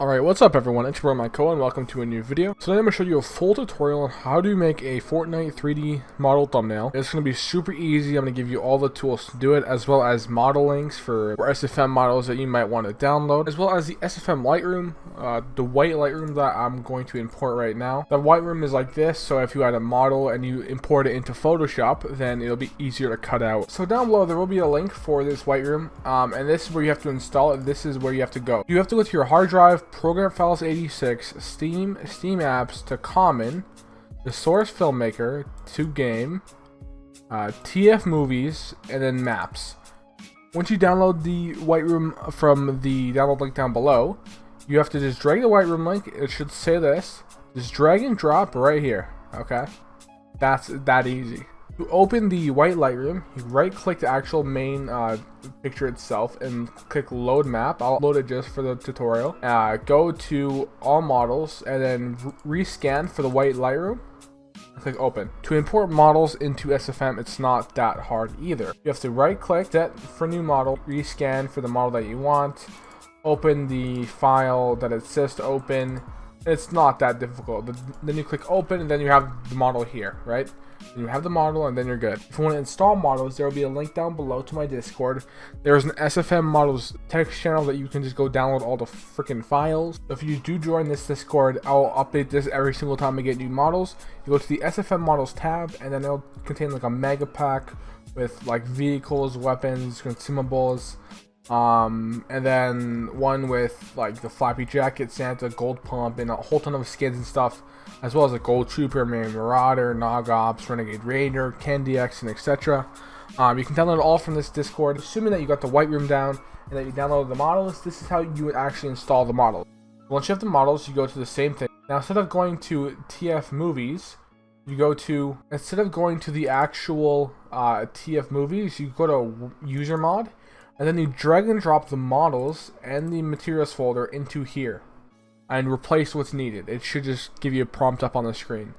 Alright, what's up everyone, it's your boy Michael and welcome to a new video. Today I'm going to show you a full tutorial on how to make a Fortnite 3D model thumbnail. It's going to be super easy. I'm going to give you all the tools to do it, as well as model links for SFM models that you might want to download, as well as the SFM Lightroom, the white Lightroom that I'm going to import right now. The Lightroom is like this, so if you had a model and you import it into Photoshop, then it'll be easier to cut out. So down below there will be a link for this Lightroom, and this is where you have to install it. This is where you have to go. You have to go to your hard drive, Program Files 86, Steam Apps to Common, the Source Filmmaker to Game, TF Movies, and then Maps. Once you download the Lightroom from the download link down below, you have to just drag the Lightroom link. It should say this. Just drag and drop right here. Okay, that's that easy. To open the white Lightroom, you right click the actual main picture itself and click load map. I'll load it just for the tutorial. Go to all models and then rescan for the white Lightroom. Click open. To import models into SFM, it's not that hard either. You have to right click, set for new model, rescan for the model that you want, open the file that it says to open. It's not that difficult. Then you click open and then you have the model here, right? You have the model and then you're good. If you want to install models, there will be a link down below to my Discord. There's an SFM models text channel that you can just go download all the freaking files. If you do join this Discord, I'll update this every single time I get new models. You go to the SFM models tab and then it'll contain like a mega pack with like vehicles, weapons, consumables, and then one with like the Flappy Jacket, Santa, Gold Pump, and a whole ton of skins and stuff, as well as a Gold Trooper, Marauder, Nog Ops, Renegade Raider, Candy X, and etc. You can download it all from this Discord. Assuming that you got the Lightroom down and that you downloaded the models, this is how you would actually install the model. Once you have the models, you go to the same thing. Now instead of going to TF Movies, you go to, instead of going to the actual TF Movies, you go to User Mod, and then you drag and drop the models and the materials folder into here and replace what's needed. It should just give you a prompt up on the screen.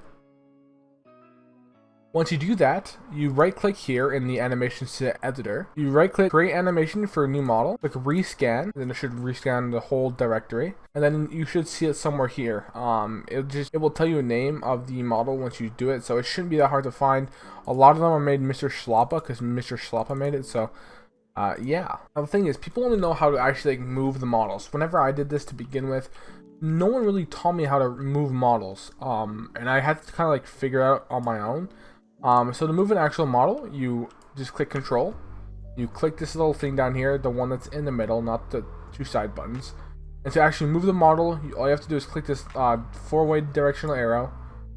Once you do that, you right click here in the animation set editor. You right click create animation for a new model, click rescan, and then it should rescan the whole directory, and then you should see it somewhere here. It will tell you a name of the model once you do it, so it shouldn't be that hard to find. A lot of them are made Mr. Schlappa because Mr. Schlappa made it, so yeah. Now the thing is, people only know how to actually like move the models. Whenever I did this to begin with, no one really taught me how to move models, and I had to kind of like figure it out on my own. So to move an actual model, you just click Control, you click this little thing down here, the one that's in the middle, not the two side buttons. And to actually move the model, all you have to do is click this four-way directional arrow,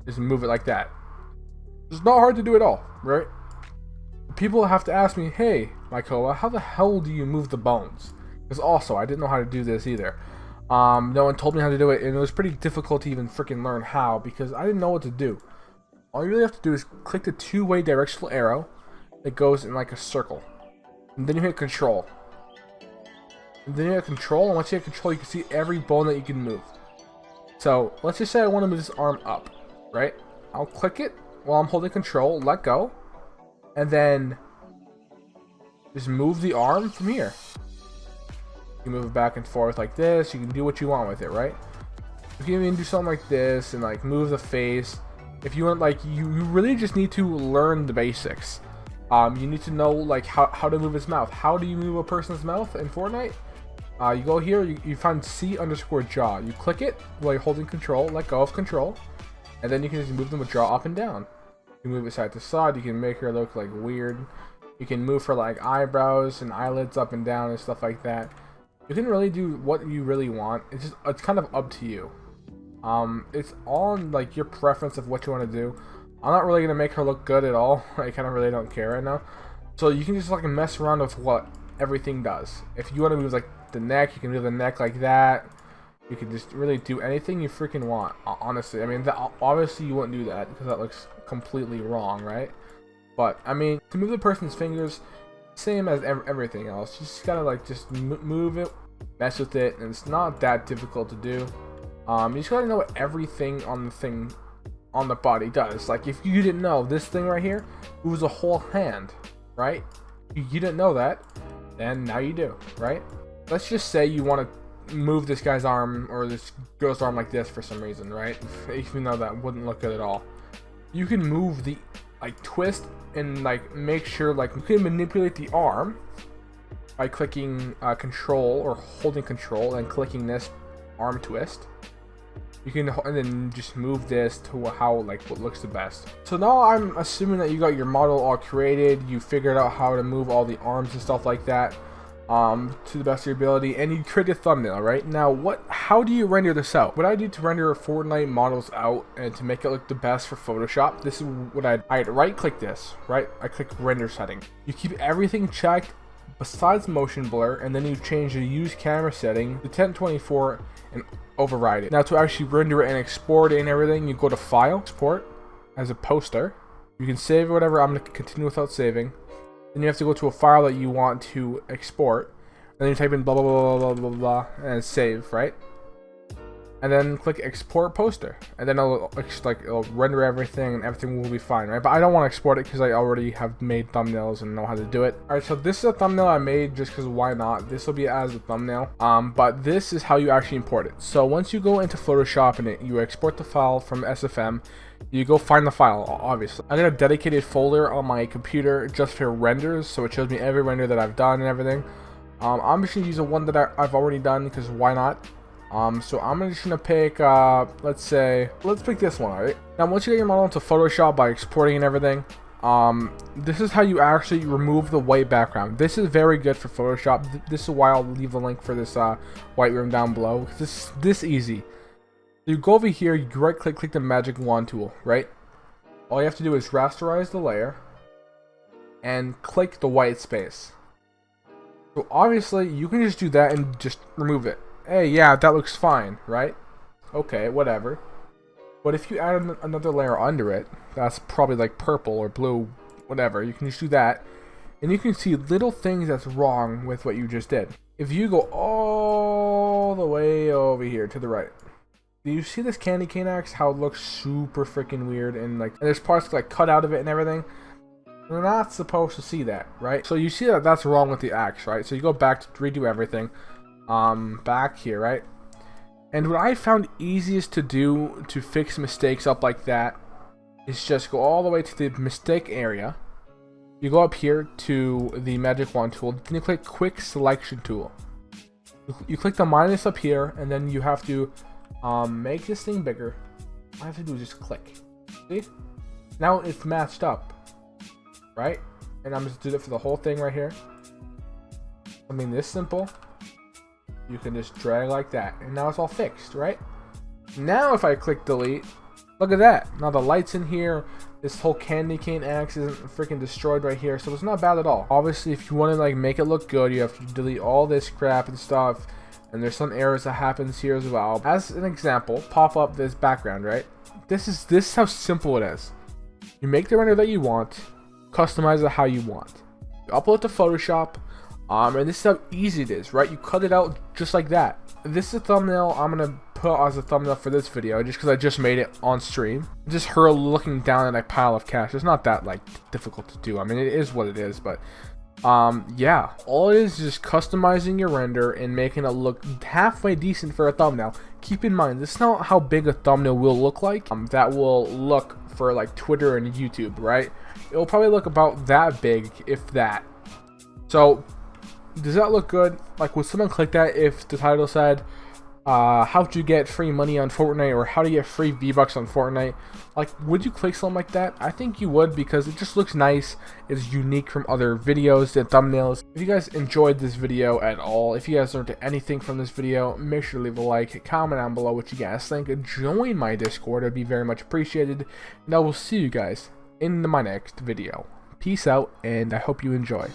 just move it like that. It's not hard to do at all, right? People have to ask me, hey, Michaela, how the hell do you move the bones? Because also, I didn't know how to do this either. No one told me how to do it, and it was pretty difficult to even freaking learn how, because I didn't know what to do. All you really have to do is click the two-way directional arrow that goes in like a circle. And then you hit Control. And then you hit Control, and once you hit Control, you can see every bone that you can move. So, let's just say I want to move this arm up, right? I'll click it while I'm holding Control, let go, and then just move the arm from here. You can move it back and forth like this. You can do what you want with it, right? You can even do something like this and like move the face. If you want, like, you really just need to learn the basics. You need to know like how to move his mouth. How do you move a person's mouth in Fortnite? You go here, you find C_jaw. You click it while you're holding Control, let go of Control, and then you can just move them with jaw up and down. You move it side to side. You can make her look like weird. You can move her like eyebrows and eyelids up and down and stuff like that. You can really do what you really want. It's kind of up to you. It's all on like your preference of what you want to do. I'm not really gonna make her look good at all. I kind of really don't care right now. So you can just like mess around with what everything does. If you want to move like the neck, you can move the neck like that. You can just really do anything you freaking want. Honestly, I mean, obviously you wouldn't do that because that looks completely wrong, right? But I mean, to move the person's fingers, same as everything else. You just gotta like just move it, mess with it, and it's not that difficult to do. You just gotta know what everything on the thing on the body does. Like if you didn't know this thing right here, it was a whole hand, right? You didn't know that, and now you do, right? Let's just say you want to move this guy's arm or this girl's arm like this for some reason, right? Even though that wouldn't look good at all. You can move the, like, twist and, like, make sure, like, you can manipulate the arm by clicking control or holding control and clicking this arm twist. You can, and then just move this to how, like, what looks the best. So now I'm assuming that you got your model all created, you figured out how to move all the arms and stuff like that to the best of your ability, and you create a thumbnail. Right now, how do you render this out? What I do to render Fortnite models out and to make it look the best for Photoshop, this is what I'd right click this, right? I click render setting. You keep everything checked besides motion blur, and then you change the use camera setting to 1024 and override it. Now to actually render it and export it and everything, you go to File, Export as a poster. You can save whatever. I'm going to continue without saving. Then you have to go to a file that you want to export. And then you type in blah blah blah blah blah blah and save, right? And then click export poster, and then it'll render everything and everything will be fine, right? But I don't want to export it because I already have made thumbnails and know how to do it. All right, so this is a thumbnail I made just because why not? This will be as a thumbnail. But this is how you actually import it. So once you go into Photoshop and you export the file from SFM, you go find the file. Obviously, I got a dedicated folder on my computer just for renders, so it shows me every render that I've done and everything. I'm just gonna use the one that I've already done because why not? So I'm just gonna pick, let's pick this one, alright? Now, once you get your model into Photoshop by exporting and everything, this is how you actually remove the white background. This is very good for Photoshop. This is why I'll leave a link for this white room down below. This easy. You go over here, you right click the magic wand tool, right? All you have to do is rasterize the layer and click the white space. So obviously, you can just do that and just remove it. Hey, yeah, that looks fine, right? Okay, whatever. But if you add another layer under it, that's probably like purple or blue, whatever, you can just do that. And you can see little things that's wrong with what you just did. If you go all the way over here to the right, do you see this candy cane axe? How it looks super freaking weird, and there's parts like cut out of it and everything. You're not supposed to see that, right? So you see that that's wrong with the axe, right? So you go back to redo everything. Back here, right? And what I found easiest to do to fix mistakes up like that is just go all the way to the mistake area. You go up here to the magic wand tool, then you click quick selection tool. You click the minus up here, and then you have to make this thing bigger. All I have to do is just click. See? Now it's matched up, right? And I'm just doing it for the whole thing right here. Something this simple. You can just drag like that, and now it's all fixed, right? Now if I click delete, look at that. Now the lights in here, this whole candy cane axe isn't freaking destroyed right here, so it's not bad at all. Obviously, if you want to make it look good, you have to delete all this crap and stuff, and there's some errors that happens here as well. As an example, pop up this background, right? This is how simple it is. You make the render that you want, customize it how you want. You upload to Photoshop. And this is how easy it is, right? You cut it out just like that. This is a thumbnail I'm gonna put as a thumbnail for this video, just because I just made it on stream. Just her looking down at a pile of cash. It's not that difficult to do. I mean, it is what it is, but yeah, all it is just customizing your render and making it look halfway decent for a thumbnail. Keep in mind, this is not how big a thumbnail will look like. That will look for Twitter and YouTube, right? It will probably look about that big, if that. So does that look good? Would someone click that if the title said, how to get free money on Fortnite, or how to get free V-Bucks on Fortnite? Would you click something like that? I think you would, because it just looks nice. It's unique from other videos and thumbnails. If you guys enjoyed this video at all, if you guys learned anything from this video, make sure to leave a like, comment down below what you guys think, and join my Discord. It'd be very much appreciated. And I will see you guys in my next video. Peace out, and I hope you enjoy.